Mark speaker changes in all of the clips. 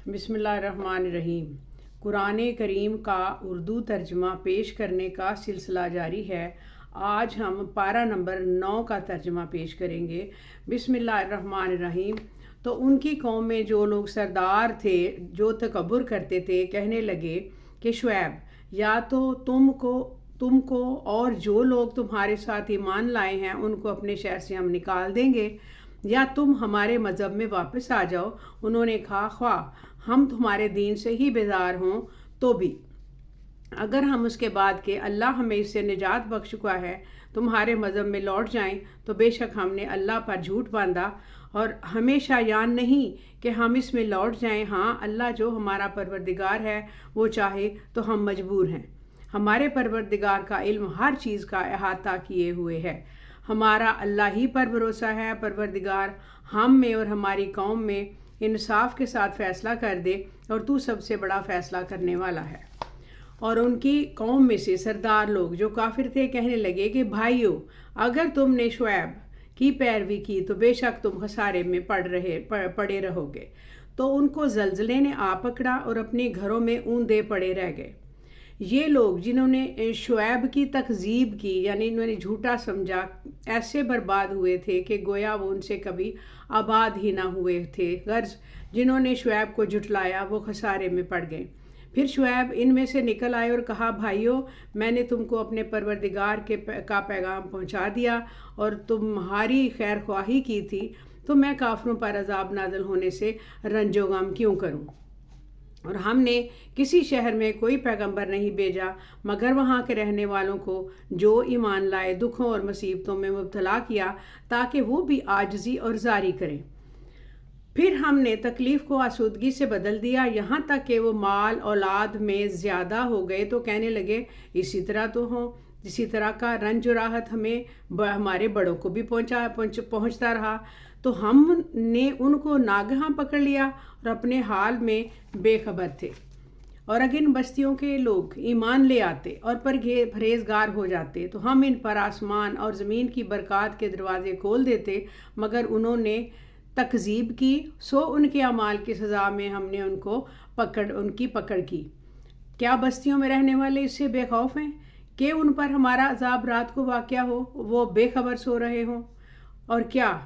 Speaker 1: بسم اللہ الرحمن الرحیم۔ قرآن کریم کا اردو ترجمہ پیش کرنے کا سلسلہ جاری ہے۔ آج ہم پارہ نمبر 9 کا ترجمہ پیش کریں گے۔ بسم اللہ الرحمن الرحیم۔ تو ان کی قوم میں جو لوگ سردار تھے، جو تکبر کرتے تھے، کہنے لگے کہ شعیب، یا تو تم کو اور جو لوگ تمہارے ساتھ ایمان لائے ہیں ان کو اپنے شہر سے ہم نکال دیں گے، یا تم ہمارے مذہب میں واپس آ جاؤ۔ انہوں نے کہا، خواہ ہم تمہارے دین سے ہی بیزار ہوں تو بھی، اگر ہم اس کے بعد کہ اللہ ہمیں اس سے نجات بخش چکا ہے تمہارے مذہب میں لوٹ جائیں تو بے شک ہم نے اللہ پر جھوٹ باندھا اور ہمیں شایان نہیں کہ ہم اس میں لوٹ جائیں۔ ہاں، اللہ جو ہمارا پروردگار ہے وہ چاہے تو ہم مجبور ہیں۔ ہمارے پروردگار کا علم ہر چیز کا احاطہ کیے ہوئے ہے۔ ہمارا اللہ ہی پر بھروسہ ہے۔ پروردگار ہم میں اور ہماری قوم میں انصاف کے ساتھ فیصلہ کر دے، اور تو سب سے بڑا فیصلہ کرنے والا ہے۔ اور ان کی قوم میں سے سردار لوگ جو کافر تھے کہنے لگے کہ بھائیو، اگر تم نے شعیب کی پیروی کی تو بے شک تم خسارے میں پڑے رہو گے۔ تو ان کو زلزلے نے آ پکڑا اور اپنے گھروں میں اوندے پڑے رہ گئے۔ یہ لوگ جنہوں نے شعیب کی تکذیب کی، یعنی انہوں نے جھوٹا سمجھا، ایسے برباد ہوئے تھے کہ گویا وہ ان سے کبھی آباد ہی نہ ہوئے تھے۔ غرض جنہوں نے شعیب کو جھٹلایا وہ خسارے میں پڑ گئے۔ پھر شعیب ان میں سے نکل آئے اور کہا، بھائیو، میں نے تم کو اپنے پروردگار کا پیغام پہنچا دیا اور تمہاری خیر خواہی کی تھی، تو میں کافروں پر عذاب نازل ہونے سے رنج و غم کیوں کروں؟ اور ہم نے کسی شہر میں کوئی پیغمبر نہیں بھیجا مگر وہاں کے رہنے والوں کو جو ایمان لائے دکھوں اور مصیبتوں میں مبتلا کیا تاکہ وہ بھی عاجزی اور زاری کریں۔ پھر ہم نے تکلیف کو آسودگی سے بدل دیا، یہاں تک کہ وہ مال اولاد میں زیادہ ہو گئے تو کہنے لگے اسی طرح کا رنج و راحت ہمارے بڑوں کو بھی پہنچتا رہا۔ تو ہم نے ان کو ناگہاں پکڑ لیا اور اپنے حال میں بے خبر تھے۔ اور اگر ان بستیوں کے لوگ ایمان لے آتے اور پرہیزگار ہو جاتے تو ہم ان پر آسمان اور زمین کی برکات کے دروازے کھول دیتے، مگر انہوں نے تکذیب کی، سو ان کے اعمال کی سزا میں ہم نے ان کی پکڑ کی۔ کیا بستیوں میں رہنے والے اس سے بے خوف ہیں کہ ان پر ہمارا عذاب رات کو واقع ہو، وہ بے خبر سو رہے ہوں؟ اور کیا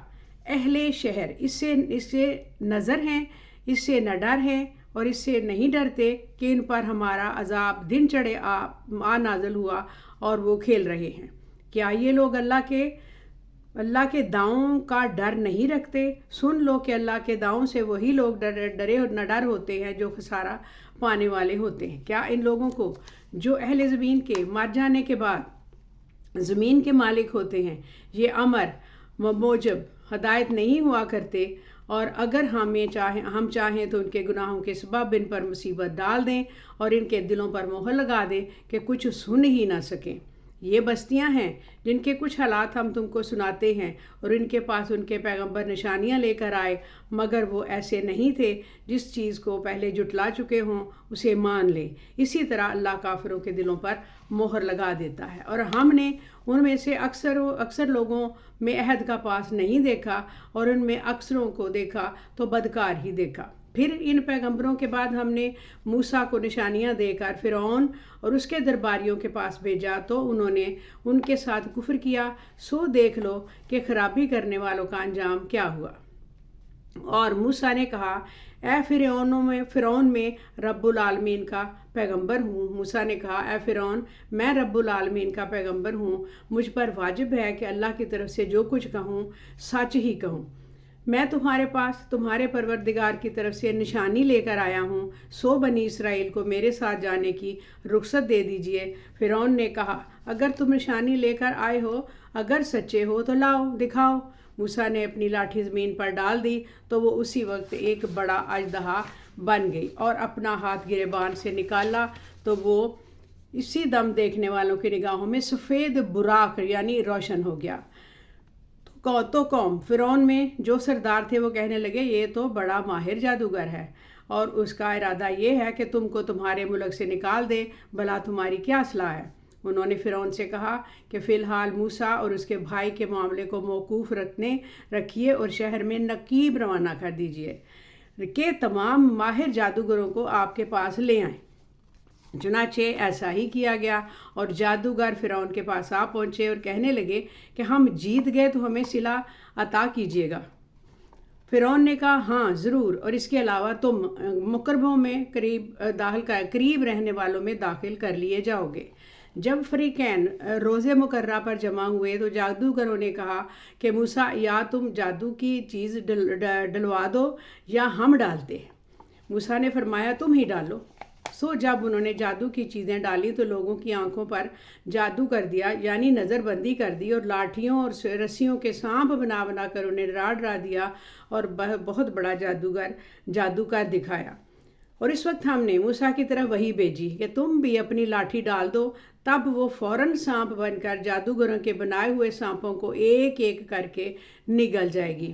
Speaker 1: اہل شہر اس سے نظر ہیں، اس سے نہ ڈر ہے اور اس سے نہیں ڈرتے کہ ان پر ہمارا عذاب دن چڑھے آ نازل ہوا اور وہ کھیل رہے ہیں؟ کیا یہ لوگ اللہ کے داؤں کا ڈر نہیں رکھتے؟ سن لو کہ اللہ کے داؤں سے وہی لوگ ڈرے اور نہ ڈر ہوتے ہیں جو خسارہ پانے والے ہوتے ہیں۔ کیا ان لوگوں کو جو اہل زمین کے مر جانے کے بعد زمین کے مالک ہوتے ہیں یہ امر و موجب ہدایت نہیں ہوا کرتے؟ اور اگر ہم چاہیں تو ان کے گناہوں کے سبب ان پر مصیبت ڈال دیں اور ان کے دلوں پر مہر لگا دیں کہ کچھ سن ہی نہ سکیں۔ یہ بستیاں ہیں جن کے کچھ حالات ہم تم کو سناتے ہیں، اور ان کے پاس ان کے پیغمبر نشانیاں لے کر آئے، مگر وہ ایسے نہیں تھے۔ جس چیز کو پہلے جھٹلا چکے ہوں اسے مان لے، اسی طرح اللہ کافروں کے دلوں پر مہر لگا دیتا ہے۔ اور ہم نے ان میں سے اکثر لوگوں میں عہد کا پاس نہیں دیکھا، اور ان میں اکثروں کو دیکھا تو بدکار ہی دیکھا۔ پھر ان پیغمبروں کے بعد ہم نے موسیٰ کو نشانیاں دے کر فرعون اور اس کے درباریوں کے پاس بھیجا، تو انہوں نے ان کے ساتھ کفر کیا۔ سو دیکھ لو کہ خرابی کرنے والوں کا انجام کیا ہوا۔ اور موسیٰ نے کہا، اے فرعون، میں رب العالمین کا پیغمبر ہوں۔ موسیٰ نے کہا، اے فرعون، میں رب العالمین کا پیغمبر ہوں، مجھ پر واجب ہے کہ اللہ کی طرف سے جو کچھ کہوں سچ ہی کہوں۔ میں تمہارے پاس تمہارے پروردگار کی طرف سے نشانی لے کر آیا ہوں، سو بنی اسرائیل کو میرے ساتھ جانے کی رخصت دے دیجئے۔ فرعون نے کہا، اگر تم نشانی لے کر آئے ہو، اگر سچے ہو تو لاؤ، دکھاؤ۔ موسیٰ نے اپنی لاٹھی زمین پر ڈال دی تو وہ اسی وقت ایک بڑا اژدہا بن گئی، اور اپنا ہاتھ گریبان سے نکالا تو وہ اسی دم دیکھنے والوں کی نگاہوں میں سفید براق یعنی روشن ہو گیا۔ تو قوم فرعون میں جو سردار تھے وہ کہنے لگے، یہ تو بڑا ماہر جادوگر ہے، اور اس کا ارادہ یہ ہے کہ تم کو تمہارے ملک سے نکال دے، بھلا تمہاری کیا صلاح ہے؟ انہوں نے فرعون سے کہا کہ فی الحال موسیٰ اور اس کے بھائی کے معاملے کو موقوف رکھیے اور شہر میں نقیب روانہ کر دیجئے۔ کے تمام ماہر جادوگروں کو آپ کے پاس لے آئیں۔ چنانچہ ایسا ہی کیا گیا اور جادوگر فرعون کے پاس آ پہنچے اور کہنے لگے کہ ہم جیت گئے تو ہمیں صلہ عطا کیجیے گا۔ فرعون نے کہا ہاں ضرور، اور اس کے علاوہ تم مقربوں میں قریب رہنے والوں میں داخل کر لیے جاؤ گے۔ جب فریقین روز مقررہ پر جمع ہوئے تو جادوگروں نے کہا کہ موسیٰ یا تم جادو کی چیز ڈلوا دو یا ہم ڈالتے۔ موسیٰ نے فرمایا تم ہی ڈالو۔ سو جب انہوں نے جادو کی چیزیں ڈالی تو لوگوں کی آنکھوں پر جادو کر دیا، یعنی نظر بندی کر دی، اور لاٹھیوں اور رسیوں کے سانپ بنا بنا کر انہیں ڈرا دیا اور بہت بڑا جادو کر دکھایا۔ اور اس وقت ہم نے موسیٰ کی طرف وحی بھیجی کہ تم بھی اپنی لاٹھی ڈال دو، تب وہ فوراً سانپ بن کر جادوگروں کے بنائے ہوئے سانپوں کو ایک ایک کر کے نگل جائے گی۔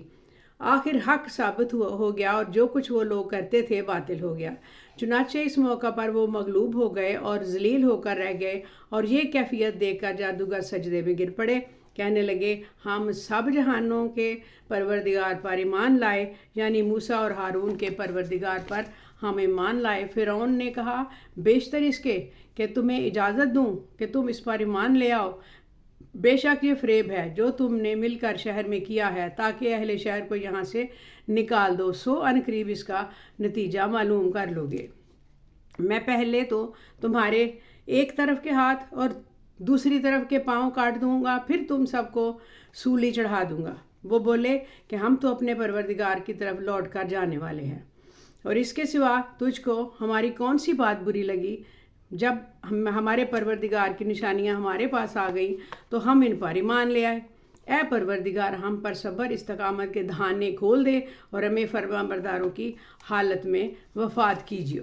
Speaker 1: آخر حق ثابت ہو گیا اور جو کچھ وہ لوگ کرتے تھے باطل ہو گیا۔ چنانچہ اس موقع پر وہ مغلوب ہو گئے اور ذلیل ہو کر رہ گئے، اور یہ کیفیت دیکھ کر جادوگر سجدے میں گر پڑے، کہنے لگے ہم سب جہانوں کے پروردگار پر ایمان لائے، یعنی موسیٰ اور ہارون کے پروردگار پر ہم ایمان لائے۔ فرعون نے کہا بیشتر اس کے کہ تمہیں اجازت دوں کہ تم اس پر ایمان لے آؤ، بے شک یہ فریب ہے جو تم نے مل کر شہر میں کیا ہے تاکہ اہل شہر کو یہاں سے نکال دو، سو ان قریب اس کا نتیجہ معلوم کر لو گے۔ میں پہلے تو تمہارے ایک طرف کے ہاتھ اور دوسری طرف کے پاؤں کاٹ دوں گا، پھر تم سب کو سولی چڑھا دوں گا۔ وہ بولے کہ ہم تو اپنے پروردگار کی طرف لوٹ کر جانے والے ہیں، اور اس کے سوا تجھ کو ہماری کون سی بات بری لگی؟ جب ہمارے پروردگار کی نشانیاں ہمارے پاس آ گئیں تو ہم ان پر ایمان لے آئے۔ اے پروردگار ہم پر صبر استقامت کے دہانے کھول دے اور ہمیں فرمانبرداروں کی حالت میں وفات کیجیے۔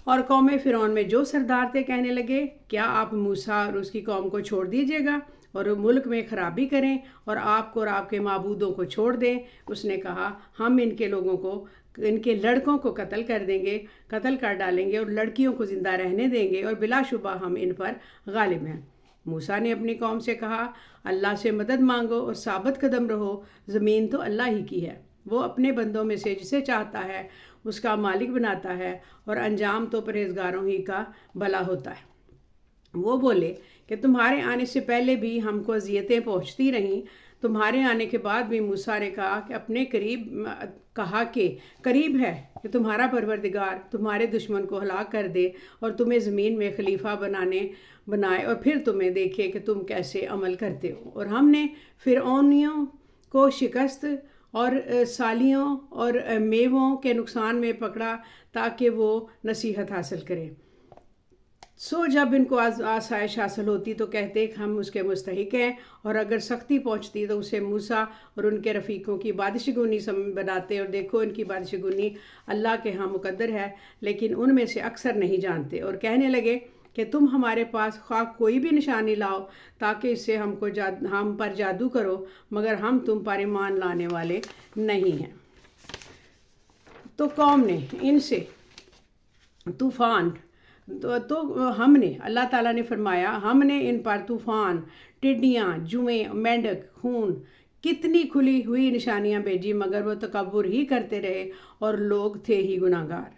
Speaker 1: اور قوم فرعون میں جو سردار تھے کہنے لگے کیا آپ موسیٰ اور اس کی قوم کو چھوڑ دیجیے گا اور ملک میں خرابی کریں اور آپ کو اور آپ کے معبودوں کو چھوڑ دیں؟ اس نے کہا ہم ان کے لڑکوں کو قتل کر ڈالیں گے اور لڑکیوں کو زندہ رہنے دیں گے، اور بلا شبہ ہم ان پر غالب ہیں۔ موسیٰ نے اپنی قوم سے کہا اللہ سے مدد مانگو اور ثابت قدم رہو، زمین تو اللہ ہی کی ہے، وہ اپنے بندوں میں سے جسے چاہتا ہے اس کا مالک بناتا ہے، اور انجام تو پرہیزگاروں ہی کا بھلا ہوتا ہے۔ وہ بولے کہ تمہارے آنے سے پہلے بھی ہم کو اذیتیں پہنچتی رہیں، تمہارے آنے کے بعد بھی موسیٰ نے کہا کہ قریب ہے کہ تمہارا پروردگار تمہارے دشمن کو ہلاک کر دے اور تمہیں زمین میں خلیفہ بنائے اور پھر تمہیں دیکھے کہ تم کیسے عمل کرتے ہو۔ اور ہم نے فرعونیوں کو شکست اور سالیوں اور میووں کے نقصان میں پکڑا تاکہ وہ نصیحت حاصل کریں۔ سو جب ان کو آسائش حاصل ہوتی تو کہتے کہ ہم اس کے مستحق ہیں، اور اگر سختی پہنچتی تو اسے موسیٰ اور ان کے رفیقوں کی بادشگونی بناتے، اور دیکھو ان کی بادشگونی اللہ کے ہاں مقدر ہے، لیکن ان میں سے اکثر نہیں جانتے، اور کہنے لگے کہ تم ہمارے پاس خواہ کوئی بھی نشانی لاؤ تاکہ اس سے ہم پر جادو کرو، مگر ہم تم پر ایمان لانے والے نہیں ہیں۔ تو قوم نے ان سے طوفان تو ہم نے اللہ تعالیٰ نے فرمایا ہم نے ان پر طوفان، ٹڈیاں، جوئیں، مینڈک، خون، کتنی کھلی ہوئی نشانیاں بھیجی، مگر وہ تکبر ہی کرتے رہے اور لوگ تھے ہی گناہ گار۔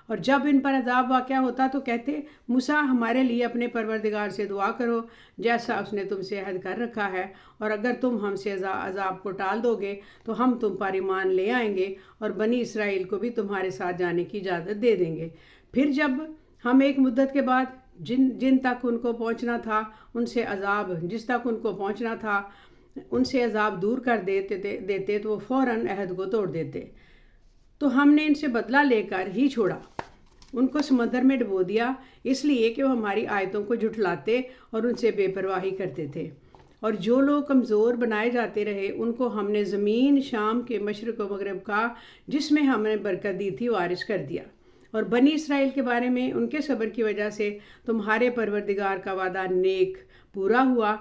Speaker 1: اور جب ان پر عذاب واقع ہوتا تو کہتے موسیٰ ہمارے لیے اپنے پروردگار سے دعا کرو جیسا اس نے تم سے عہد کر رکھا ہے، اور اگر تم ہم سے عذاب کو ٹال دو گے تو ہم تم پر ایمان لے آئیں گے اور بنی اسرائیل کو بھی تمہارے ساتھ جانے کی اجازت دے دیں گے۔ پھر جب ہم ایک مدت کے بعد جن تک ان کو پہنچنا تھا ان سے عذاب دور کر دیتے تو وہ فوراً عہد کو توڑ دیتے، تو ہم نے ان سے بدلہ لے کر ہی چھوڑا، ان کو سمندر میں ڈبو دیا، اس لیے کہ وہ ہماری آیتوں کو جھٹلاتے اور ان سے بے پرواہی کرتے تھے۔ اور جو لوگ کمزور بنائے جاتے رہے ان کو ہم نے زمین شام کے مشرق و مغرب کا جس میں ہم نے برکت دی تھی وارث کر دیا۔ اور بنی اسرائیل کے بارے میں ان کے صبر کی وجہ سے تمہارے پروردگار کا وعدہ نیک پورا ہوا،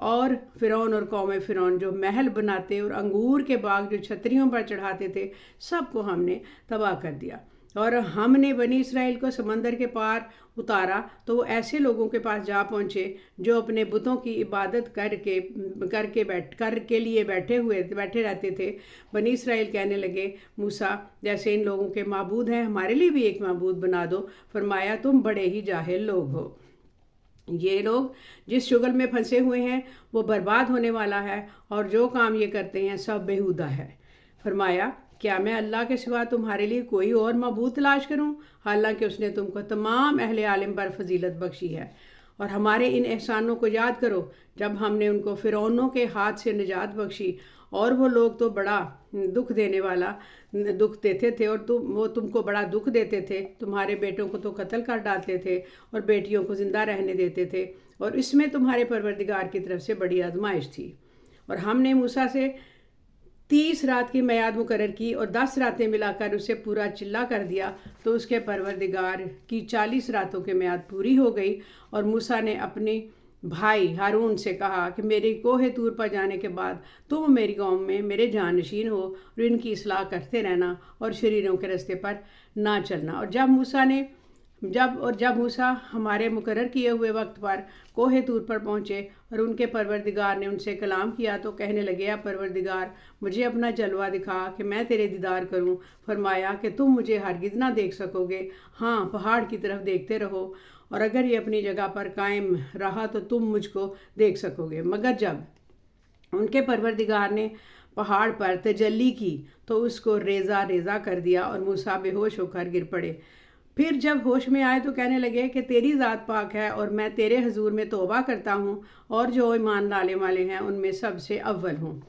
Speaker 1: اور فرعون اور قوم فرعون جو محل بناتے اور انگور کے باغ جو چھتریوں پر چڑھاتے تھے سب کو ہم نے تباہ کر دیا۔ اور ہم نے بنی اسرائیل کو سمندر کے پار اتارا تو وہ ایسے لوگوں کے پاس جا پہنچے جو اپنے بتوں کی عبادت کر کے لیے بیٹھے رہتے تھے۔ بنی اسرائیل کہنے لگے، موسیٰ، جیسے ان لوگوں کے معبود ہیں ہمارے لیے بھی ایک معبود بنا دو۔ فرمایا، تم بڑے ہی جاہل لوگ ہو، یہ لوگ جس شغل میں پھنسے ہوئے ہیں وہ برباد ہونے والا ہے، اور جو کام یہ کرتے ہیں سب بیہودہ ہے۔ فرمایا، کیا میں اللہ کے سوا تمہارے لیے کوئی اور معبود تلاش کروں، حالانکہ اس نے تم کو تمام اہل عالم پر فضیلت بخشی ہے؟ اور ہمارے ان احسانوں کو یاد کرو جب ہم نے ان کو فرعونوں کے ہاتھ سے نجات بخشی، اور وہ لوگ تو بڑا دکھ دیتے تھے، اور وہ تم کو بڑا دکھ دیتے تھے، تمہارے بیٹوں کو تو قتل کر ڈالتے تھے اور بیٹیوں کو زندہ رہنے دیتے تھے، اور اس میں تمہارے پروردگار کی طرف سے بڑی آزمائش تھی۔ اور ہم نے موسیٰ سے 30 رات کی میعاد مقرر کی اور 10 راتیں ملا کر اسے پورا چلا کر دیا، تو اس کے پروردگار کی 40 راتوں کی میعاد پوری ہو گئی۔ اور موسیٰ نے اپنے بھائی ہارون سے کہا کہ میری کوہ طور پر جانے کے بعد تم میری قوم میں میرے جانشین ہو، اور ان کی اصلاح کرتے رہنا اور شریروں کے رستے پر نہ چلنا۔ اور جب موسیٰ ہمارے مقرر کیے ہوئے وقت پر کوہ طور پر پہنچے اور ان کے پروردگار نے ان سے کلام کیا تو کہنے لگے، اے پروردگار، مجھے اپنا جلوہ دکھا کہ میں تیرے دیدار کروں۔ فرمایا کہ تم مجھے ہرگز نہ دیکھ سکو گے، ہاں پہاڑ کی طرف دیکھتے رہو، اور اگر یہ اپنی جگہ پر قائم رہا تو تم مجھ کو دیکھ سکو گے۔ مگر جب ان کے پروردگار نے پہاڑ پر تجلی کی تو اس کو ریزہ ریزہ کر دیا اور موسیٰ بے ہوش ہو کر گر پڑے۔ پھر جب ہوش میں آئے تو کہنے لگے کہ تیری ذات پاک ہے، اور میں تیرے حضور میں توبہ کرتا ہوں اور جو ایمان لانے والے ہیں ان میں سب سے اول ہوں۔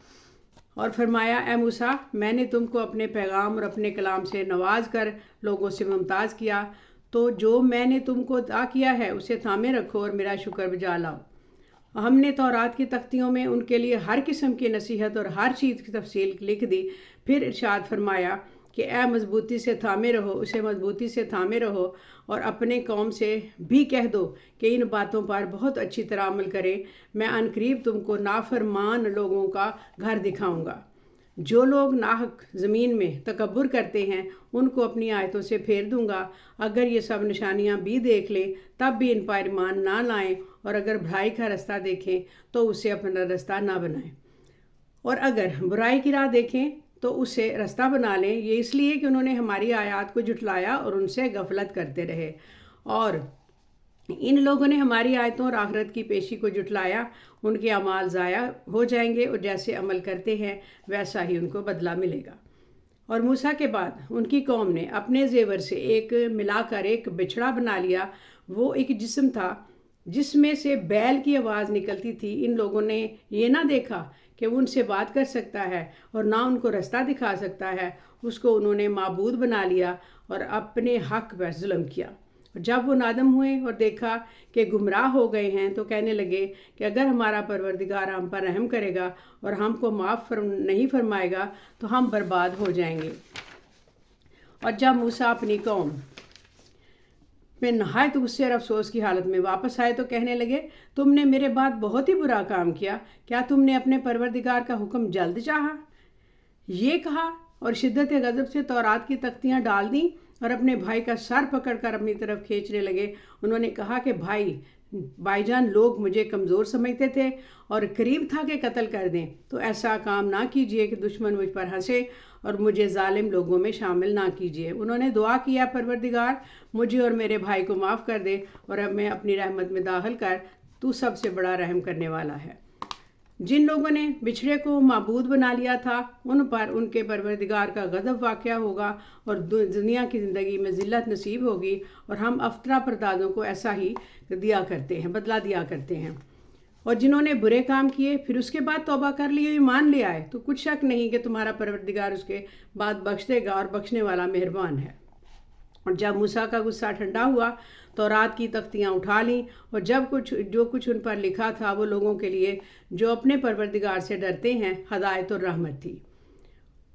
Speaker 1: اور فرمایا، اے موسیٰ، میں نے تم کو اپنے پیغام اور اپنے کلام سے نواز کر لوگوں سے ممتاز کیا، تو جو میں نے تم کو عطا کیا ہے اسے تھامے رکھو اور میرا شکر بجا لاؤ۔ ہم نے تورات کی تختیوں میں ان کے لیے ہر قسم کی نصیحت اور ہر چیز کی تفصیل لکھ دی۔ پھر ارشاد فرمایا کہ اے مضبوطی سے تھامے رہو، اسے مضبوطی سے تھامے رہو، اور اپنے قوم سے بھی کہہ دو کہ ان باتوں پر بہت اچھی طرح عمل کرے۔ میں عنقریب تم کو نافرمان لوگوں کا گھر دکھاؤں گا۔ جو لوگ ناحق زمین میں تکبر کرتے ہیں ان کو اپنی آیتوں سے پھیر دوں گا۔ اگر یہ سب نشانیاں بھی دیکھ لیں تب بھی ان پر ایمان نہ لائیں، اور اگر بھائی کا رستہ دیکھیں تو اسے اپنا رستہ نہ بنائیں، اور اگر برائی کی راہ دیکھیں تو اسے رستہ بنا لیں۔ یہ اس لیے کہ انہوں نے ہماری آیات کو جھٹلایا اور ان سے غفلت کرتے رہے، اور ان لوگوں نے ہماری آیتوں اور آخرت کی پیشی کو جھٹلایا، ان کے اعمال ضائع ہو جائیں گے، اور جیسے عمل کرتے ہیں ویسا ہی ان کو بدلہ ملے گا۔ اور موسیٰ کے بعد ان کی قوم نے اپنے زیور سے ملا کر ایک بچھڑا بنا لیا۔ وہ ایک جسم تھا جس میں سے بیل کی آواز نکلتی تھی۔ ان لوگوں نے یہ نہ دیکھا کہ وہ ان سے بات کر سکتا ہے اور نہ ان کو رستہ دکھا سکتا ہے، اس کو انہوں نے معبود بنا لیا اور اپنے حق پر ظلم کیا۔ جب وہ نادم ہوئے اور دیکھا کہ گمراہ ہو گئے ہیں تو کہنے لگے کہ اگر ہمارا پروردگار ہم پر رحم کرے گا اور ہم کو معاف نہیں فرمائے گا تو ہم برباد ہو جائیں گے۔ اور جب موسیٰ اپنی قوم میں نہایت غصے اور افسوس کی حالت میں واپس آئے تو کہنے لگے، تم نے میرے بعد بہت ہی برا کام کیا، کیا تم نے اپنے پروردگار کا حکم جلد چاہا؟ یہ کہا اور شدت غضب سے تورات کی تختیاں ڈال دیں اور اپنے بھائی کا سر پکڑ کر اپنی طرف کھینچنے لگے۔ انہوں نے کہا کہ بھائی جان، لوگ مجھے کمزور سمجھتے تھے اور قریب تھا کہ قتل کر دیں، تو ایسا کام نہ کیجیے کہ دشمن مجھ پر ہنسے اور مجھے ظالم لوگوں میں شامل نہ کیجیے۔ انہوں نے دعا کیا، پروردگار مجھے اور میرے بھائی کو معاف کر دے اور ہمیں اپنی رحمت میں داخل کر، تو سب سے بڑا رحم کرنے والا ہے۔ جن لوگوں نے بچھڑے کو معبود بنا لیا تھا ان پر ان کے پروردگار کا غضب واقع ہوگا اور دنیا کی زندگی میں ذلت نصیب ہوگی، اور ہم افطرا پردازوں کو ایسا ہی بدلہ دیا کرتے ہیں۔ اور جنہوں نے برے کام کیے پھر اس کے بعد توبہ کر لی، ایمان لے آئے، تو کچھ شک نہیں کہ تمہارا پروردگار اس کے بعد بخش دے گا، اور بخشنے والا مہربان ہے۔ اور جب موسیٰ کا غصہ ٹھنڈا ہوا تو رات کی تختیاں اٹھا لیں، اور جو کچھ ان پر لکھا تھا وہ لوگوں کے لیے جو اپنے پروردگار سے ڈرتے ہیں ہدایت اور رحمت تھی۔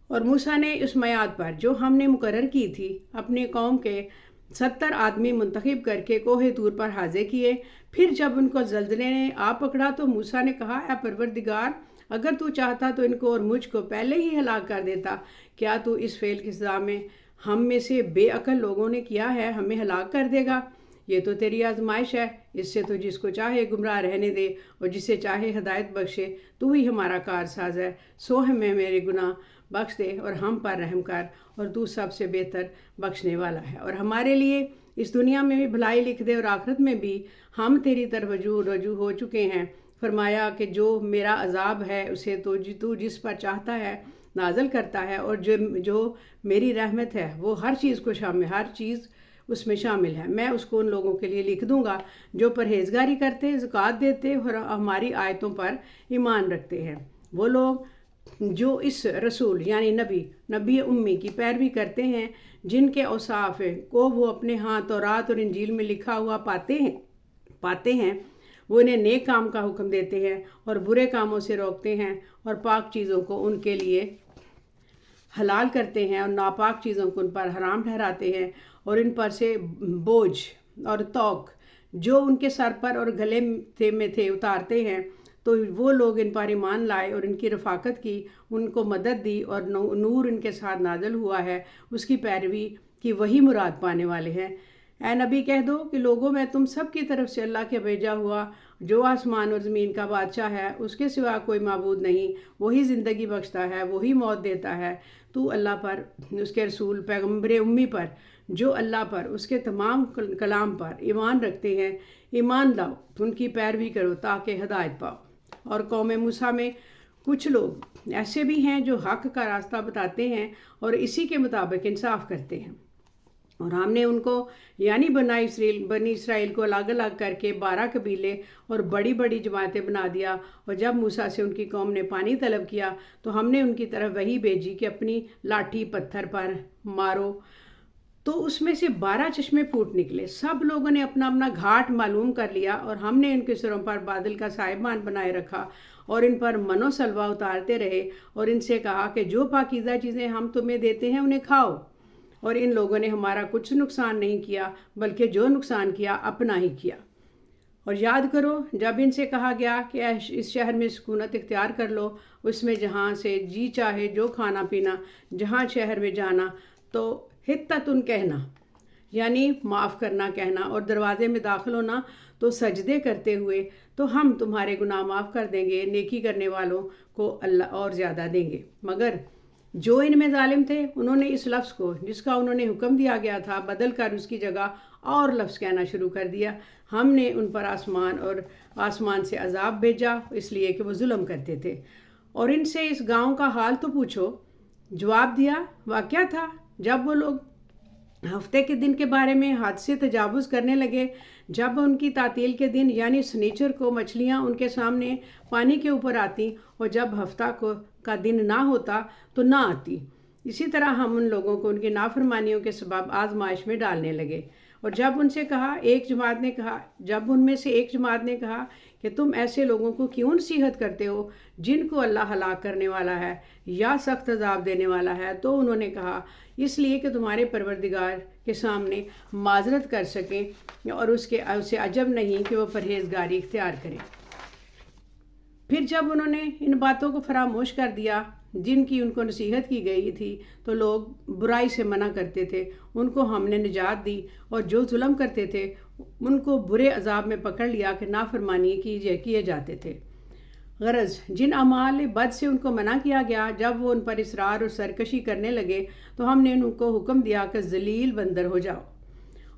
Speaker 1: اور موسیٰ نے اس میعاد پر جو ہم نے مقرر کی تھی اپنی قوم کے 70 آدمی منتخب کر کے کوہ طور پر حاضر کیے۔ پھر جب ان کو زلزلے نے آ پکڑا تو موسیٰ نے کہا، اے پروردگار، اگر تو چاہتا تو ان کو اور مجھ کو پہلے ہی ہلاک کر دیتا، کیا تو اس فعل کی سزا میں ہم میں سے بے عقل لوگوں نے کیا ہے ہمیں ہلاک کر دے گا۔ یہ تو تیری آزمائش ہے، اس سے تو جس کو چاہے گمراہ رہنے دے اور جسے چاہے ہدایت بخشے۔ تو ہی ہمارا کارساز ہے، سو ہمیں میرے گناہ بخش دے اور ہم پر رحم کر، اور تو سب سے بہتر بخشنے والا ہے۔ اور ہمارے لیے اس دنیا میں بھی بھلائی لکھ دے اور آخرت میں بھی۔ ہم تیری طرف رجوع ہو چکے ہیں۔ فرمایا کہ جو میرا عذاب ہے اسے تو جس پر چاہتا ہے نازل کرتا ہے، اور جو میری رحمت ہے وہ ہر چیز اس میں شامل ہے۔ میں اس کو ان لوگوں کے لیے لکھ دوں گا جو پرہیزگاری کرتے، زکوٰۃ دیتے اور ہماری آیتوں پر ایمان رکھتے ہیں۔ وہ لوگ جو اس رسول یعنی نبی امی کی پیروی کرتے ہیں، جن کے اوصاف کو وہ اپنے ہاں تورات اور انجیل میں لکھا ہوا پاتے ہیں، وہ انہیں نیک کام کا حکم دیتے ہیں اور برے کاموں سے روکتے ہیں، اور پاک چیزوں کو ان کے لیے حلال کرتے ہیں اور ناپاک چیزوں کو ان پر حرام ٹھہراتے ہیں، اور ان پر سے بوجھ اور توق جو ان کے سر پر اور گلے میں تھے اتارتے ہیں۔ تو وہ لوگ ان پر ایمان لائے اور ان کی رفاقت کی، ان کو مدد دی، اور نور ان کے ساتھ نازل ہوا ہے، اس کی پیروی کی وہی مراد پانے والے ہیں۔ اے نبی کہہ دو کہ لوگوں میں تم سب کی طرف سے اللہ کے بھیجا ہوا جو آسمان اور زمین کا بادشاہ ہے، اس کے سوا کوئی معبود نہیں، وہی زندگی بخشتا ہے، وہی موت دیتا ہے۔ تو اللہ پر، اس کے رسول پیغمبر امی پر، جو اللہ پر، اس کے تمام کلام پر ایمان رکھتے ہیں، ایمان لاؤ، ان کی پیروی کرو تاکہ ہدایت پاؤ۔ اور قوم موسیٰ میں کچھ لوگ ایسے بھی ہیں جو حق کا راستہ بتاتے ہیں اور اسی کے مطابق انصاف کرتے ہیں۔ اور ہم نے ان کو یعنی بنی اسرائیل کو الگ الگ کر کے 12 قبیلے اور بڑی بڑی جماعتیں بنا دیا، اور جب موسیٰ سے ان کی قوم نے پانی طلب کیا تو ہم نے ان کی طرف وحی بھیجی کہ اپنی لاٹھی پتھر پر مارو، تو اس میں سے 12 چشمے پھوٹ نکلے۔ سب لوگوں نے اپنا اپنا گھاٹ معلوم کر لیا، اور ہم نے ان کے سروں پر بادل کا سائبان بنائے رکھا اور ان پر من و سلوہ اتارتے رہے، اور ان سے کہا کہ جو پاکیزہ چیزیں ہم تمہیں دیتے ہیں انہیں کھاؤ۔ اور ان لوگوں نے ہمارا کچھ نقصان نہیں کیا، بلکہ جو نقصان کیا اپنا ہی کیا۔ اور یاد کرو جب ان سے کہا گیا کہ اس شہر میں سکونت اختیار کر لو، اس میں جہاں سے جی چاہے جو کھانا پینا، جہاں شہر میں جانا تو حتتن کہنا یعنی معاف کرنا کہنا، اور دروازے میں داخل ہونا تو سجدے کرتے ہوئے، تو ہم تمہارے گناہ معاف کر دیں گے، نیکی کرنے والوں کو اللہ اور زیادہ دیں گے۔ مگر جو ان میں ظالم تھے انہوں نے اس لفظ کو جس کا انہوں نے حکم دیا گیا تھا بدل کر اس کی جگہ اور لفظ کہنا شروع کر دیا۔ ہم نے ان پر آسمان سے عذاب بھیجا اس لیے کہ وہ ظلم کرتے تھے۔ اور ان سے اس گاؤں کا حال تو پوچھو۔ جواب دیا، واقعہ تھا جب وہ لوگ ہفتے کے دن کے بارے میں حد سے تجاوز کرنے لگے، جب ان کی تعطیل کے دن یعنی سنیچر کو مچھلیاں ان کے سامنے پانی کے اوپر آتی، اور جب ہفتہ کا دن نہ ہوتا تو نہ آتی۔ اسی طرح ہم ان لوگوں کو ان کی نافرمانیوں کے سبب آزمائش میں ڈالنے لگے۔ اور جب ان میں سے ایک جماعت نے کہا کہ تم ایسے لوگوں کو کیوں نصیحت کرتے ہو جن کو اللہ ہلاک کرنے والا ہے یا سخت عذاب دینے والا ہے، تو انہوں نے کہا اس لیے کہ تمہارے پروردگار کے سامنے معذرت کر سکیں، اور اسے عجب نہیں کہ وہ پرہیزگاری اختیار کرے۔ پھر جب انہوں نے ان باتوں کو فراموش کر دیا جن کی ان کو نصیحت کی گئی تھی، تو لوگ برائی سے منع کرتے تھے، ان کو ہم نے نجات دی، اور جو ظلم کرتے تھے ان کو برے عذاب میں پکڑ لیا کہ نافرمانی کیے جاتے تھے۔ غرض جن اعمال بد سے ان کو منع کیا گیا، جب وہ ان پر اصرار اور سرکشی کرنے لگے تو ہم نے ان کو حکم دیا کہ ذلیل بندر ہو جاؤ۔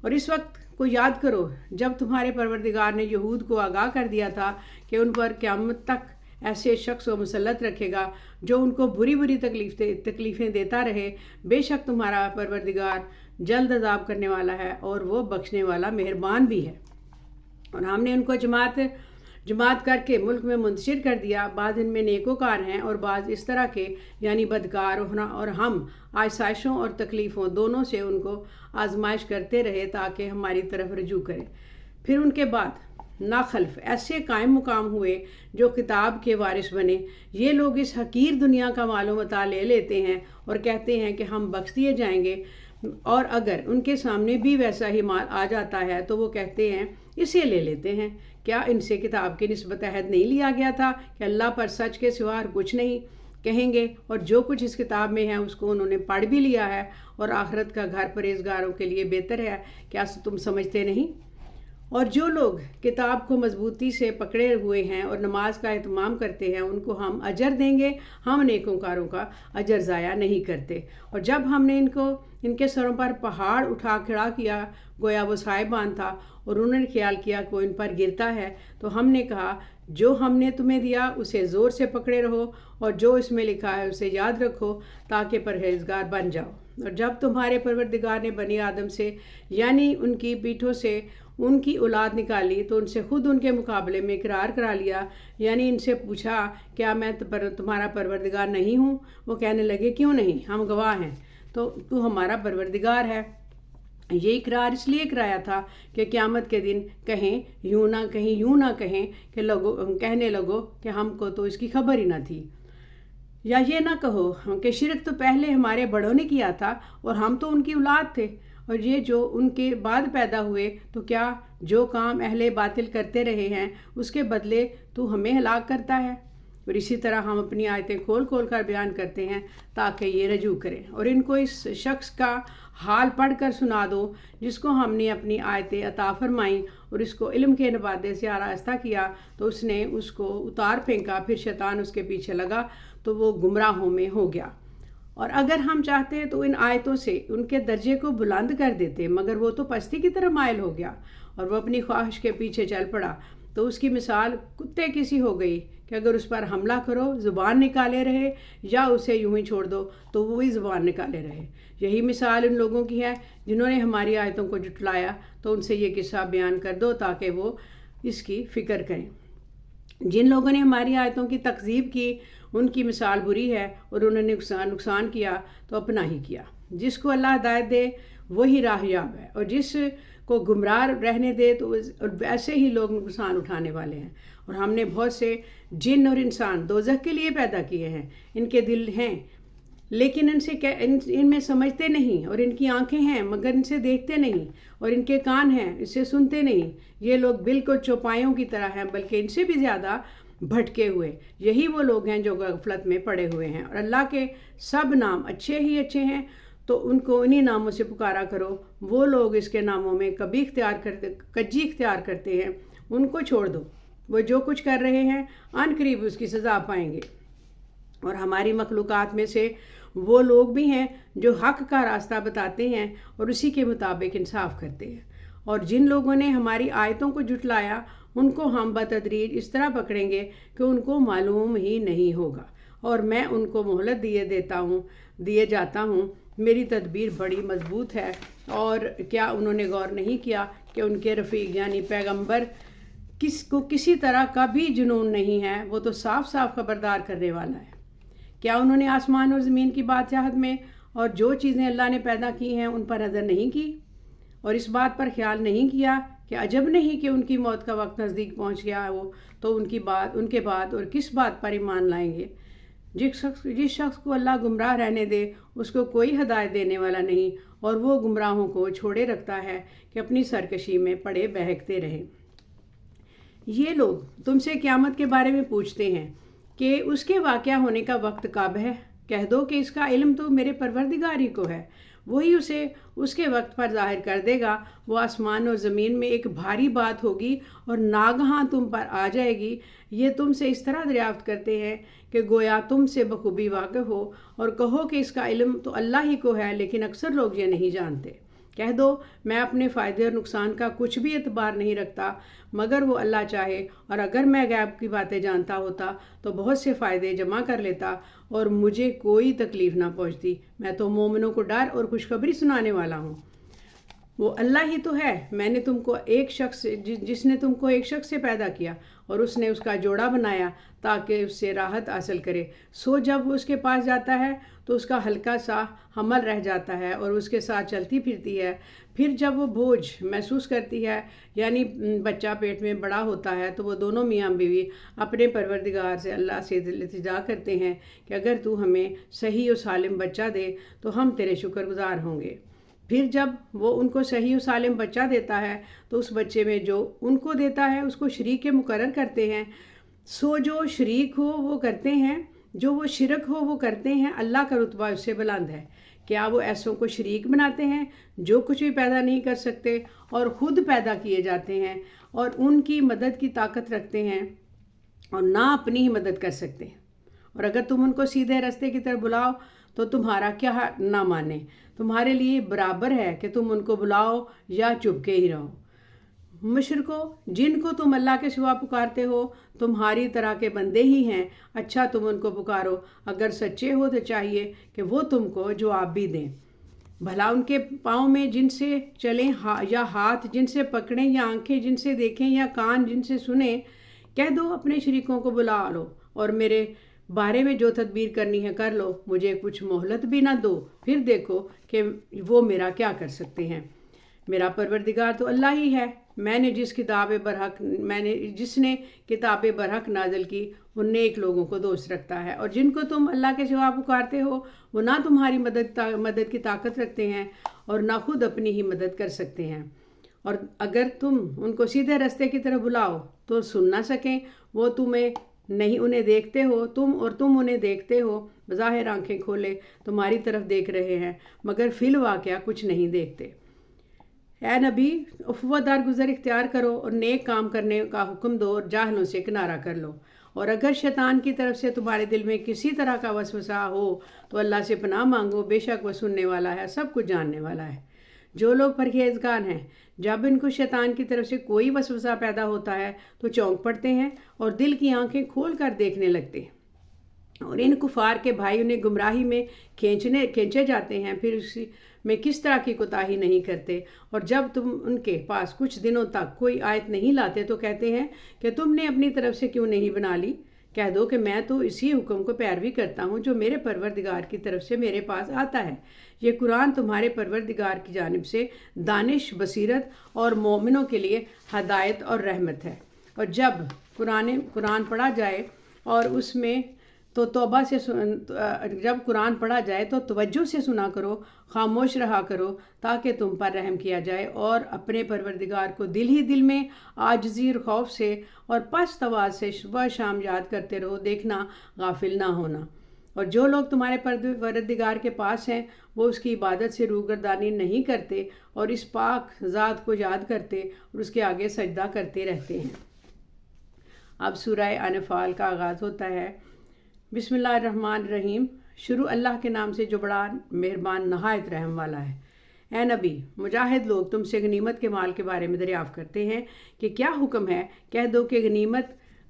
Speaker 1: اور اس وقت کو یاد کرو جب تمہارے پروردگار نے یہود کو آگاہ کر دیا تھا کہ ان پر قیامت تک ایسے شخص کو مسلط رکھے گا جو ان کو بری تکلیفیں دیتا رہے۔ بے شک تمہارا پروردگار جلد عذاب کرنے والا ہے اور وہ بخشنے والا مہربان بھی ہے۔ اور ہم نے ان کو جماعت کر کے ملک میں منتشر کر دیا، بعض ان میں نیکوکار ہیں اور بعض اس طرح کے یعنی بدکار، اور ہم آسائشوں اور تکلیفوں دونوں سے ان کو آزمائش کرتے رہے تاکہ ہماری طرف رجوع کرے۔ پھر ان کے بعد ناخلف ایسے قائم مقام ہوئے جو کتاب کے وارث بنے۔ یہ لوگ اس حقیر دنیا کا مال و متاع لے لیتے ہیں اور کہتے ہیں کہ ہم بخش دیے جائیں گے، اور اگر ان کے سامنے بھی ویسا ہی مال آ جاتا ہے تو وہ کہتے ہیں اسے لے لیتے ہیں۔ کیا ان سے کتاب کی نسبت عہد نہیں لیا گیا تھا کہ اللہ پر سچ کے سوا اور کچھ نہیں؟ کہیں گے اور جو کچھ اس کتاب میں ہے اس کو انہوں نے پڑھ بھی لیا ہے اور آخرت کا گھر پرہیزگاروں کے لیے بہتر ہے، کیا تم سمجھتے نہیں؟ اور جو لوگ کتاب کو مضبوطی سے پکڑے ہوئے ہیں اور نماز کا اہتمام کرتے ہیں ان کو ہم اجر دیں گے، ہم نیکوکاروں کا اجر ضائع نہیں کرتے۔ اور جب ہم نے ان کے سروں پر پہاڑ اٹھا کھڑا کیا گویا وہ صاحبان تھا اور انہوں نے خیال کیا کہ وہ ان پر گرتا ہے، تو ہم نے کہا جو ہم نے تمہیں دیا اسے زور سے پکڑے رہو اور جو اس میں لکھا ہے اسے یاد رکھو تاکہ پرہیزگار بن جاؤ۔ اور جب تمہارے پروردگار نے بنی آدم سے یعنی ان کی پیٹھوں سے ان کی اولاد نکالی تو ان سے خود ان کے مقابلے میں اقرار کرا لیا، یعنی ان سے پوچھا کیا میں تمہارا پروردگار نہیں ہوں؟ وہ کہنے لگے کیوں نہیں، ہم گواہ ہیں تو ہمارا پروردگار ہے۔ یہ اقرار اس لیے کرایا تھا کہ قیامت کے دن کہیں یوں نہ کہیں کہ کہنے لگو کہ ہم کو تو اس کی خبر ہی نہ تھی، یا یہ نہ کہو کہ شرک تو پہلے ہمارے بڑوں نے کیا تھا اور ہم تو ان کی اولاد تھے، اور یہ جو ان کے بعد پیدا ہوئے تو کیا جو کام اہل باطل کرتے رہے ہیں اس کے بدلے تو ہمیں ہلاک کرتا ہے؟ اور اسی طرح ہم اپنی آیتیں کھول کھول کر بیان کرتے ہیں تاکہ یہ رجوع کریں، اور ان کو اس شخص کا حال پڑھ کر سنا دو جس کو ہم نے اپنی آیتیں عطا فرمائیں اور اس کو علم کے نبادے سے آراستہ کیا تو اس نے اس کو اتار پھینکا، پھر شیطان اس کے پیچھے لگا تو وہ گمراہوں میں ہو گیا۔ اور اگر ہم چاہتے تو ان آیتوں سے ان کے درجے کو بلند کر دیتے، مگر وہ تو پستی کی طرف مائل ہو گیا اور وہ اپنی خواہش کے پیچھے چل پڑا، تو اس کی مثال کتے کی سی ہو گئی کہ اگر اس پر حملہ کرو زبان نکالے رہے یا اسے یوں ہی چھوڑ دو تو وہی زبان نکالے رہے۔ یہی مثال ان لوگوں کی ہے جنہوں نے ہماری آیتوں کو جھٹلایا، تو ان سے یہ قصہ بیان کر دو تاکہ وہ اس کی فکر کریں۔ جن لوگوں نے ہماری آیتوں کی تکذیب کی ان کی مثال بری ہے اور انہوں نے نقصان کیا تو اپنا ہی کیا۔ جس کو اللہ ہدایت دے وہی راہ یاب ہے، اور جس کو گمراہ رہنے دے تو ایسے ہی لوگ نقصان اٹھانے والے ہیں۔ اور ہم نے بہت سے جن اور انسان دوزخ کے لیے پیدا کیے ہیں، ان کے دل ہیں لیکن ان میں سمجھتے نہیں، اور ان کی آنکھیں ہیں مگر ان سے دیکھتے نہیں، اور ان کے کان ہیں اس سے سنتے نہیں۔ یہ لوگ بالکل چوپایوں کی طرح ہیں بلکہ ان سے بھی زیادہ بھٹکے ہوئے۔ یہی وہ لوگ ہیں جو غفلت میں پڑے ہوئے ہیں، اور اللہ کے سب نام اچھے ہی اچھے ہیں تو ان کو انہی ناموں سے پکارا کرو۔ وہ لوگ اس کے ناموں میں کجی اختیار کرتے ہیں، ان کو چھوڑ دو، وہ جو کچھ کر رہے ہیں عن قریب اس کی سزا پائیں گے۔ اور ہماری مخلوقات میں سے وہ لوگ بھی ہیں جو حق کا راستہ بتاتے ہیں اور اسی کے مطابق انصاف کرتے ہیں، اور جن لوگوں نے ہماری آیتوں کو جھٹلایا ان کو ہم بتدریج اس طرح پکڑیں گے کہ ان کو معلوم ہی نہیں ہوگا، اور میں ان کو مہلت دیے جاتا ہوں، میری تدبیر بڑی مضبوط ہے۔ اور کیا انہوں نے غور نہیں کیا کہ ان کے رفیق یعنی پیغمبر کسی طرح کا بھی جنون نہیں ہے، وہ تو صاف صاف خبردار کرنے والا ہے۔ کیا انہوں نے آسمان اور زمین کی بادشاہت میں اور جو چیزیں اللہ نے پیدا کی ہیں ان پر نظر نہیں کی، اور اس بات پر خیال نہیں کیا کہ عجب نہیں کہ ان کی موت کا وقت نزدیک پہنچ گیا ہو تو ان کے بعد اور کس بات پر ایمان لائیں گے؟ جس شخص کو اللہ گمراہ رہنے دے اس کو کوئی ہدایت دینے والا نہیں، اور وہ گمراہوں کو چھوڑے رکھتا ہے کہ اپنی سرکشی میں پڑے بہکتے رہیں۔ یہ لوگ تم سے قیامت کے بارے میں پوچھتے ہیں کہ اس کے واقعہ ہونے کا وقت کب ہے؟ کہہ دو کہ اس کا علم تو میرے پروردگار ہی کو ہے، وہی اسے اس کے وقت پر ظاہر کر دے گا۔ وہ آسمان اور زمین میں ایک بھاری بات ہوگی اور ناگہاں تم پر آ جائے گی۔ یہ تم سے اس طرح دریافت کرتے ہیں کہ گویا تم سے بخوبی واقف ہو، اور کہو کہ اس کا علم تو اللہ ہی کو ہے، لیکن اکثر لوگ یہ نہیں جانتے۔ کہہ دو میں اپنے فائدے اور نقصان کا کچھ بھی اعتبار نہیں رکھتا مگر وہ اللہ چاہے، اور اگر میں غیب کی باتیں جانتا ہوتا تو بہت سے فائدے جمع کر لیتا اور مجھے کوئی تکلیف نہ پہنچتی۔ میں تو مومنوں کو ڈر اور خوشخبری سنانے والا ہوں۔ وہ اللہ ہی تو ہے، جس نے تم کو ایک شخص سے پیدا کیا اور اس نے اس کا جوڑا بنایا تاکہ اس سے راحت حاصل کرے۔ سو جب وہ اس کے پاس جاتا ہے تو اس کا ہلکا سا حمل رہ جاتا ہے اور اس کے ساتھ چلتی پھرتی ہے۔ پھر جب وہ بوجھ محسوس کرتی ہے یعنی بچہ پیٹ میں بڑا ہوتا ہے تو وہ دونوں میاں بیوی اپنے پروردگار سے اللہ سے التجا کرتے ہیں کہ اگر تو ہمیں صحیح و سالم بچہ دے تو ہم تیرے شکر گزار ہوں گے۔ پھر جب وہ ان کو صحیح و سالم بچہ دیتا ہے تو اس بچے میں جو ان کو دیتا ہے اس کو شریک مقرر کرتے ہیں۔ سو جو شریک ہو وہ کرتے ہیں جو وہ شرک ہو وہ کرتے ہیں، اللہ کا رتبہ اس سے بلند ہے۔ کیا وہ ایسوں کو شریک بناتے ہیں جو کچھ بھی پیدا نہیں کر سکتے اور خود پیدا کیے جاتے ہیں اور ان کی مدد کی طاقت رکھتے ہیں اور نہ اپنی ہی مدد کر سکتے؟ اور اگر تم ان کو سیدھے راستے کی طرف بلاؤ تو تمہارا کیا نہ مانے؟ تمہارے لیے برابر ہے کہ تم ان کو بلاؤ یا چپ کے ہی رہو۔ مشرکو، جن کو تم اللہ کے سوا پکارتے ہو تمہاری طرح کے بندے ہی ہیں، اچھا تم ان کو پکارو، اگر سچے ہو تو چاہیے کہ وہ تم کو جواب بھی دیں۔ بھلا ان کے پاؤں میں جن سے چلیں یا ہاتھ جن سے پکڑیں یا آنکھیں جن سے دیکھیں یا کان جن سے سنیں، کہہ دو اپنے شریکوں کو بلا لو اور میرے بارے میں جو تدبیر کرنی ہے کر لو، مجھے کچھ مہلت بھی نہ دو، پھر دیکھو کہ وہ میرا کیا کر سکتے ہیں۔ میرا پروردگار تو اللہ ہی ہے، جس نے کتاب برحق نازل کی ان نیک لوگوں کو دوست رکھتا ہے، اور جن کو تم اللہ کے سوا پکارتے ہو وہ نہ تمہاری مدد کی طاقت رکھتے ہیں اور نہ خود اپنی ہی مدد کر سکتے ہیں۔ اور اگر تم ان کو سیدھے راستے کی طرف بلاؤ تو سن نہ سکیں، وہ تمہیں نہیں انہیں دیکھتے ہو، تم انہیں دیکھتے ہو، بظاہر آنکھیں کھولے تمہاری طرف دیکھ رہے ہیں مگر فی الواقعہ کچھ نہیں دیکھتے۔ اے نبی، عفو درگزر اختیار کرو اور نیک کام کرنے کا حکم دو اور جاہلوں سے کنارہ کر لو۔ اور اگر شیطان کی طرف سے تمہارے دل میں کسی طرح کا وسوسہ ہو تو اللہ سے پناہ مانگو، بے شک وہ سننے والا ہے، سب کچھ جاننے والا ہے۔ جو لوگ پرہیزگار ہیں جب ان کو شیطان کی طرف سے کوئی وسوسہ پیدا ہوتا ہے تو چونک پڑتے ہیں اور دل کی آنکھیں کھول کر دیکھنے لگتے ہیں، اور ان کفار کے بھائی انہیں گمراہی میں کھینچے جاتے ہیں، پھر اسی میں کس طرح کی کوتاہی نہیں کرتے، اور جب تم ان کے پاس کچھ دنوں تک کوئی آیت نہیں لاتے تو کہتے ہیں کہ تم نے اپنی طرف سے کیوں نہیں بنا لی؟ کہہ دو کہ میں تو اسی حکم کو پیروی کرتا ہوں جو میرے پروردگار کی طرف سے میرے پاس آتا ہے۔ یہ قرآن تمہارے پروردگار کی جانب سے دانش، بصیرت اور مومنوں کے لیے ہدایت اور رحمت ہے۔ اور جب قرآن پڑھا جائے اور اس میں جب قرآن پڑھا جائے تو توجہ سے سنا کرو، خاموش رہا کرو تاکہ تم پر رحم کیا جائے، اور اپنے پروردگار کو دل ہی دل میں عاجزی اور خوف سے اور پست آواز سے صبح شام یاد کرتے رہو، دیکھنا غافل نہ ہونا۔ اور جو لوگ تمہارے پروردگار کے پاس ہیں وہ اس کی عبادت سے روگردانی نہیں کرتے اور اس پاک ذات کو یاد کرتے اور اس کے آگے سجدہ کرتے رہتے ہیں۔ اب سورہ انفال کا آغاز ہوتا ہے۔ بسم اللہ الرحمن الرحیم۔ شروع اللہ کے نام سے جو بڑا مہربان نہایت رحم والا ہے۔ اے نبی، مجاہد لوگ تم سے غنیمت کے مال کے بارے میں دریافت کرتے ہیں کہ کیا حکم ہے؟ کہہ دو کہ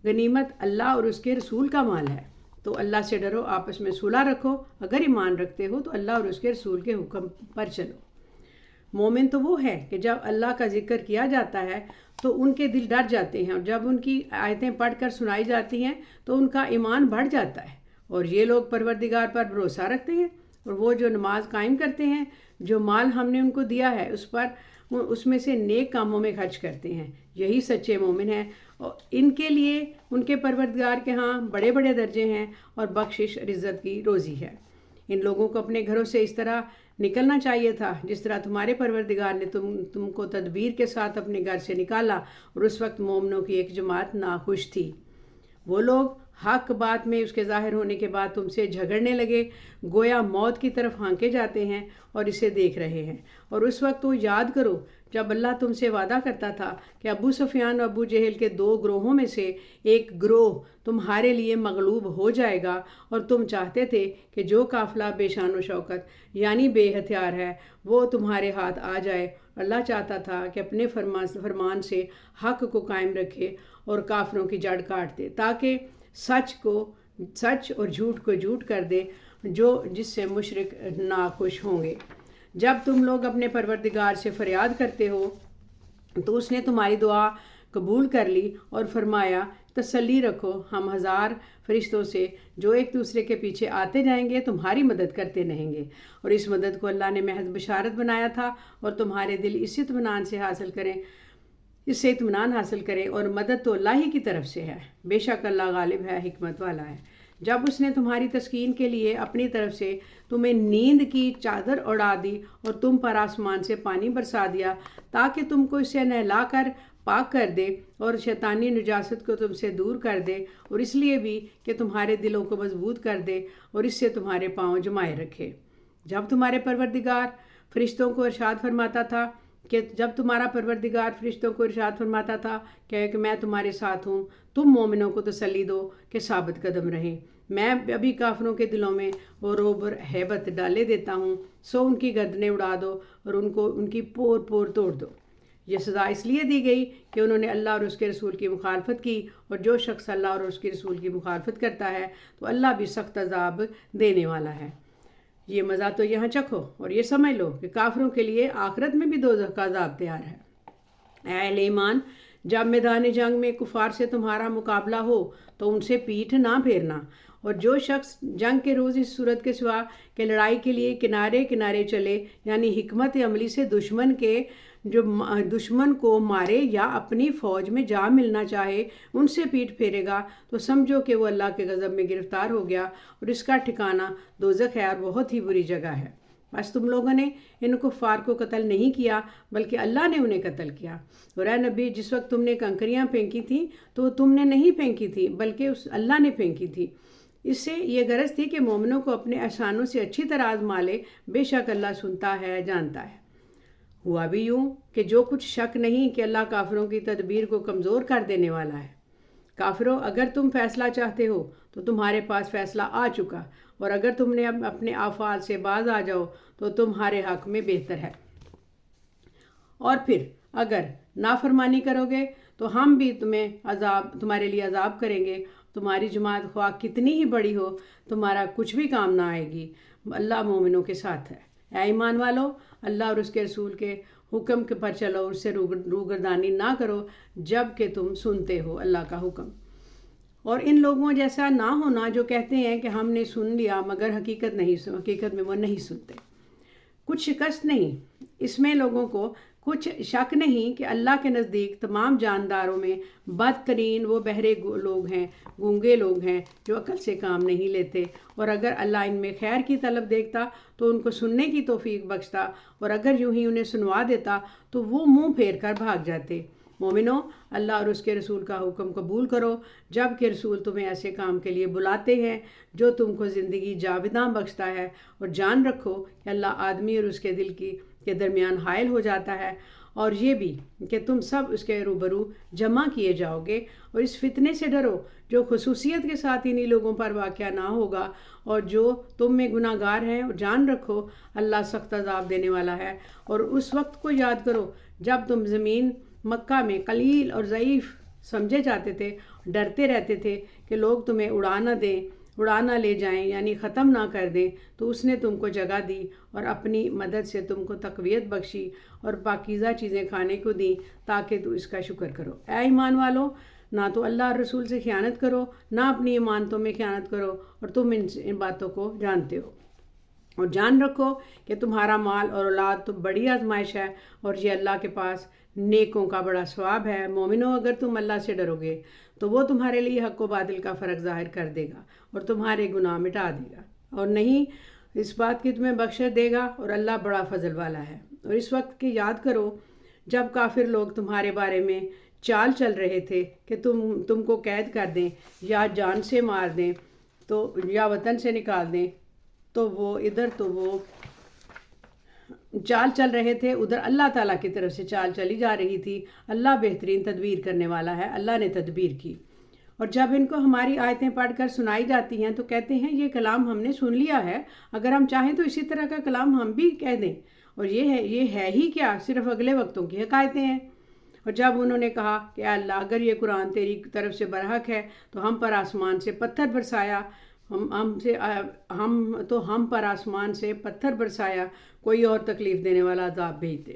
Speaker 1: غنیمت اللہ اور اس کے رسول کا مال ہے، تو اللہ سے ڈرو، آپس میں صلح رکھو، اگر ایمان رکھتے ہو تو اللہ اور اس کے رسول کے حکم پر چلو۔ مومن تو وہ ہے کہ جب اللہ کا ذکر کیا جاتا ہے تو ان کے دل ڈر جاتے ہیں، اور جب ان کی آیتیں پڑھ کر سنائی جاتی ہیں تو ان کا ایمان بڑھ جاتا ہے۔ اور یہ لوگ پروردگار پر بھروسہ رکھتے ہیں اور وہ جو نماز قائم کرتے ہیں، جو مال ہم نے ان کو دیا ہے اس میں سے نیک کاموں میں خرچ کرتے ہیں، یہی سچے مومن ہیں۔ اور ان کے لیے ان کے پروردگار کے ہاں بڑے بڑے درجے ہیں اور بخشش اور عزت کی روزی ہے۔ ان لوگوں کو اپنے گھروں سے اس طرح نکلنا چاہیے تھا جس طرح تمہارے پروردگار نے تم کو تدبیر کے ساتھ اپنے گھر سے نکالا، اور اس وقت مومنوں کی ایک جماعت ناخوش تھی۔ وہ لوگ حق بات میں اس کے ظاہر ہونے کے بعد تم سے جھگڑنے لگے، گویا موت کی طرف ہانکے جاتے ہیں اور اسے دیکھ رہے ہیں۔ اور اس وقت تو یاد کرو جب اللہ تم سے وعدہ کرتا تھا کہ ابو سفیان اور ابو جہل کے 2 گروہوں میں سے ایک گروہ تمہارے لیے مغلوب ہو جائے گا، اور تم چاہتے تھے کہ جو قافلہ بے شان و شوکت یعنی بے ہتھیار ہے وہ تمہارے ہاتھ آ جائے۔ اللہ چاہتا تھا کہ اپنے فرمان سے حق کو قائم رکھے اور کافروں کی جڑ کاٹ دے، تاکہ سچ اور جھوٹ کو جھوٹ کر دے، جس سے مشرک ناخوش ہوں گے۔ جب تم لوگ اپنے پروردگار سے فریاد کرتے ہو تو اس نے تمہاری دعا قبول کر لی اور فرمایا، تسلی رکھو، ہم 1000 فرشتوں سے جو ایک دوسرے کے پیچھے آتے جائیں گے تمہاری مدد کرتے رہیں گے۔ اور اس مدد کو اللہ نے محض بشارت بنایا تھا، اور تمہارے دل اس سے اطمینان حاصل کریں، اور مدد تو اللہ ہی کی طرف سے ہے، بے شک اللہ غالب ہے، حکمت والا ہے۔ جب اس نے تمہاری تسکین کے لیے اپنی طرف سے تمہیں نیند کی چادر اڑا دی اور تم پر آسمان سے پانی برسا دیا تاکہ تم کو اس سے نہلا کر پاک کر دے اور شیطانی نجاست کو تم سے دور کر دے، اور اس لیے بھی کہ تمہارے دلوں کو مضبوط کر دے اور اس سے تمہارے پاؤں جمائے رکھے۔ جب تمہارے پروردگار فرشتوں کو ارشاد فرماتا تھا کہ میں تمہارے ساتھ ہوں، تم مومنوں کو تسلی دو کہ ثابت قدم رہیں۔ میں ابھی کافروں کے دلوں میں وہ رعب اور ہیبت ڈالے دیتا ہوں، سو ان کی گردنیں اڑا دو اور ان کی پور پور توڑ دو۔ یہ سزا اس لیے دی گئی کہ انہوں نے اللہ اور اس کے رسول کی مخالفت کی، اور جو شخص اللہ اور اس کے رسول کی مخالفت کرتا ہے تو اللہ بھی سخت عذاب دینے والا ہے۔ یہ مزہ تو یہاں چکھو اور یہ سمجھ لو کہ کافروں کے لیے آخرت میں بھی دوزخ کا عذاب تیار ہے۔ اے اہل ایمان، جب میدان جنگ میں کفار سے تمہارا مقابلہ ہو تو ان سے پیٹھ نہ پھیرنا، اور جو شخص جنگ کے روز اس صورت کے سوا کہ لڑائی کے لیے کنارے کنارے چلے، یعنی حکمت عملی سے دشمن کو مارے یا اپنی فوج میں جا ملنا چاہے، ان سے پیٹھ پھیرے گا تو سمجھو کہ وہ اللہ کے غضب میں گرفتار ہو گیا، اور اس کا ٹھکانہ دوزخ ہے اور بہت ہی بری جگہ ہے۔ بس تم لوگوں نے ان کفار کو قتل نہیں کیا بلکہ اللہ نے انہیں قتل کیا، اور اے نبی جس وقت تم نے کنکریاں پھینکی تھیں تو تم نے نہیں پھینکی تھی بلکہ اللہ نے پھینکی تھی۔ اس سے یہ غرض تھی کہ مومنوں کو اپنے احسانوں سے اچھی طرح آزما لے، بے شک اللہ سنتا ہے، جانتا ہے۔ ہوا بھی یوں کہ جو کچھ شک نہیں کہ اللہ کافروں کی تدبیر کو کمزور کر دینے والا ہے۔ کافروں، اگر تم فیصلہ چاہتے ہو تو تمہارے پاس فیصلہ آ چکا، اور اگر تم نے اپنے افعال سے باز آ جاؤ تو تمہارے حق میں بہتر ہے، اور پھر اگر نافرمانی کرو گے تو ہم بھی تمہارے لیے عذاب کریں گے۔ تمہاری جماعت خواہ کتنی ہی بڑی ہو، تمہارا کچھ بھی کام نہ آئے گی، اللہ مومنوں کے ساتھ ہے۔ اے ایمان والو، اللہ اور اس کے رسول کے حکم کے پر چلو، اس سے روگردانی نہ کرو جب کہ تم سنتے ہو اللہ کا حکم، اور ان لوگوں جیسا نہ ہونا جو کہتے ہیں کہ ہم نے سن لیا مگر حقیقت میں وہ نہیں سنتے۔ کچھ شکست نہیں، اس میں لوگوں کو کچھ شک نہیں کہ اللہ کے نزدیک تمام جانداروں میں بدترین وہ بہرے لوگ ہیں، گونگے لوگ ہیں جو عقل سے کام نہیں لیتے، اور اگر اللہ ان میں خیر کی طلب دیکھتا تو ان کو سننے کی توفیق بخشتا، اور اگر یوں ہی انہیں سنوا دیتا تو وہ منہ پھیر کر بھاگ جاتے۔ مومنوں، اللہ اور اس کے رسول کا حکم قبول کرو جب کہ رسول تمہیں ایسے کام کے لیے بلاتے ہیں جو تم کو زندگی جاوداں بخشتا ہے، اور جان رکھو کہ اللہ آدمی اور اس کے دل کے درمیان حائل ہو جاتا ہے، اور یہ بھی کہ تم سب اس کے روبرو جمع کیے جاؤ گے، اور اس فتنے سے ڈرو جو خصوصیت کے ساتھ انہی لوگوں پر واقع نہ ہوگا اور جو تم میں گناہ گار ہیں، اور جان رکھو اللہ سخت عذاب دینے والا ہے۔ اور اس وقت کو یاد کرو جب تم زمین مکہ میں قلیل اور ضعیف سمجھے جاتے تھے، ڈرتے رہتے تھے کہ لوگ تمہیں اڑا نہ لے جائیں، یعنی ختم نہ کر دیں، تو اس نے تم کو جگہ دی اور اپنی مدد سے تم کو تقویت بخشی اور پاکیزہ چیزیں کھانے کو دیں تاکہ تو اس کا شکر کرو۔ اے ایمان والو، نہ تو اللہ اور رسول سے خیانت کرو، نہ اپنی امانتوں میں خیانت کرو، اور تم ان باتوں کو جانتے ہو، اور جان رکھو کہ تمہارا مال اور اولاد تو بڑی آزمائش ہے، اور یہ اللہ کے پاس نیکوں کا بڑا ثواب ہے۔ مومنوں، اگر تم اللہ سے ڈرو گے تو وہ تمہارے لیے حق و باطل کا فرق ظاہر کر دے گا اور تمہارے گناہ مٹا دے گا، اور نہیں اس بات کی تمہیں بخشش دے گا، اور اللہ بڑا فضل والا ہے۔ اور اس وقت کی یاد کرو جب کافر لوگ تمہارے بارے میں چال چل رہے تھے کہ تم کو قید کر دیں یا جان سے مار دیں تو یا وطن سے نکال دیں، تو وہ چال چل رہے تھے، ادھر اللہ تعالیٰ کی طرف سے چال چلی جا رہی تھی۔ اللہ بہترین تدبیر کرنے والا ہے، اللہ نے تدبیر کی۔ اور جب ان کو ہماری آیتیں پڑھ کر سنائی جاتی ہیں تو کہتے ہیں یہ کلام ہم نے سن لیا ہے، اگر ہم چاہیں تو اسی طرح کا کلام ہم بھی کہہ دیں، اور یہ ہے ہی کیا، صرف اگلے وقتوں کی حکایتیں ہیں۔ اور جب انہوں نے کہا کہ اے اللہ، اگر یہ قرآن تیری طرف سے برحق ہے تو ہم پر آسمان سے پتھر برسایا، کوئی اور تکلیف دینے والا عذاب بھیج دے۔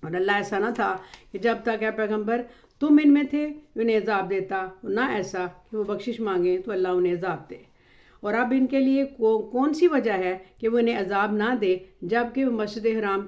Speaker 1: اور اللہ ایسا نہ تھا کہ جب تک اے پیغمبر تم ان میں تھے انہیں عذاب دیتا، نہ ایسا کہ وہ بخشش مانگیں تو اللہ انہیں عذاب دے۔ اور اب ان کے لیے کون سی وجہ ہے کہ وہ انہیں عذاب نہ دے جب کہ وہ مسجد حرام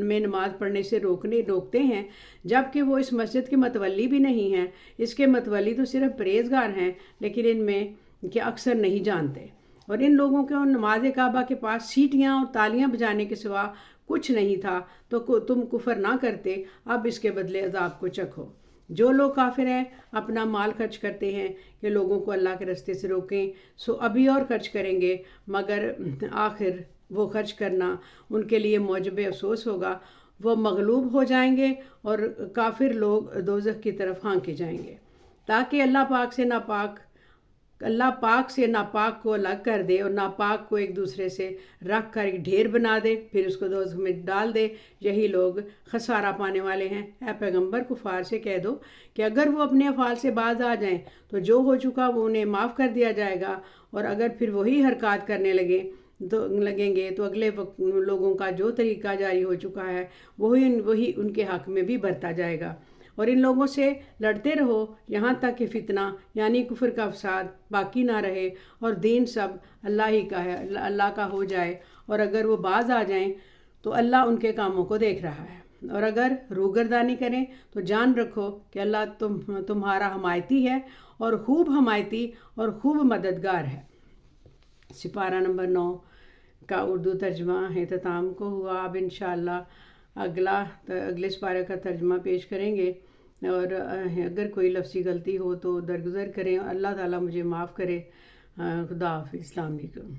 Speaker 1: میں نماز پڑھنے سے روکتے ہیں، جب کہ وہ اس مسجد کے متولی بھی نہیں ہیں؟ اس کے متولی تو صرف پرہیزگار ہیں، لیکن ان میں کہ اکثر نہیں جانتے، اور ان لوگوں کو نماز کعبہ کے پاس سیٹیاں اور تالیاں بجانے کے سوا کچھ نہیں تھا، تو تم کفر نہ کرتے، اب اس کے بدلے عذاب کو چکھو۔ جو لوگ کافر ہیں اپنا مال خرچ کرتے ہیں کہ لوگوں کو اللہ کے راستے سے روکیں، سو ابھی اور خرچ کریں گے، مگر آخر وہ خرچ کرنا ان کے لیے موجب افسوس ہوگا، وہ مغلوب ہو جائیں گے اور کافر لوگ دوزخ کی طرف ہانکے جائیں گے، تاکہ اللہ پاک سے ناپاک کو الگ کر دے اور ناپاک کو ایک دوسرے سے رکھ کر ایک ڈھیر بنا دے، پھر اس کو دوزخ میں ڈال دے۔ یہی لوگ خسارہ پانے والے ہیں۔ اے پیغمبر، کفار سے کہہ دو کہ اگر وہ اپنے افعال سے باز آ جائیں تو جو ہو چکا وہ انہیں معاف کر دیا جائے گا، اور اگر پھر وہی حرکات کرنے لگیں گے تو اگلے لوگوں کا جو طریقہ جاری ہو چکا ہے وہی ان کے حق میں بھی برتا جائے گا، اور ان لوگوں سے لڑتے رہو یہاں تک کہ فتنہ یعنی کفر کا فساد باقی نہ رہے اور دین سب اللہ ہی کا ہے، اللہ کا ہو جائے، اور اگر وہ باز آ جائیں تو اللہ ان کے کاموں کو دیکھ رہا ہے، اور اگر روگردانی کریں تو جان رکھو کہ اللہ تمہارا حمایتی ہے، اور خوب حمایتی اور خوب مددگار ہے۔ سپارہ نمبر 9 کا اردو ترجمہ اختتام کو ہوا۔ اب انشاءاللہ اگلے سپارے کا ترجمہ پیش کریں گے، اور اگر کوئی لفظی غلطی ہو تو درگزر کریں، اللہ تعالیٰ مجھے معاف کرے۔ خدا حافظ، السلام علیکم۔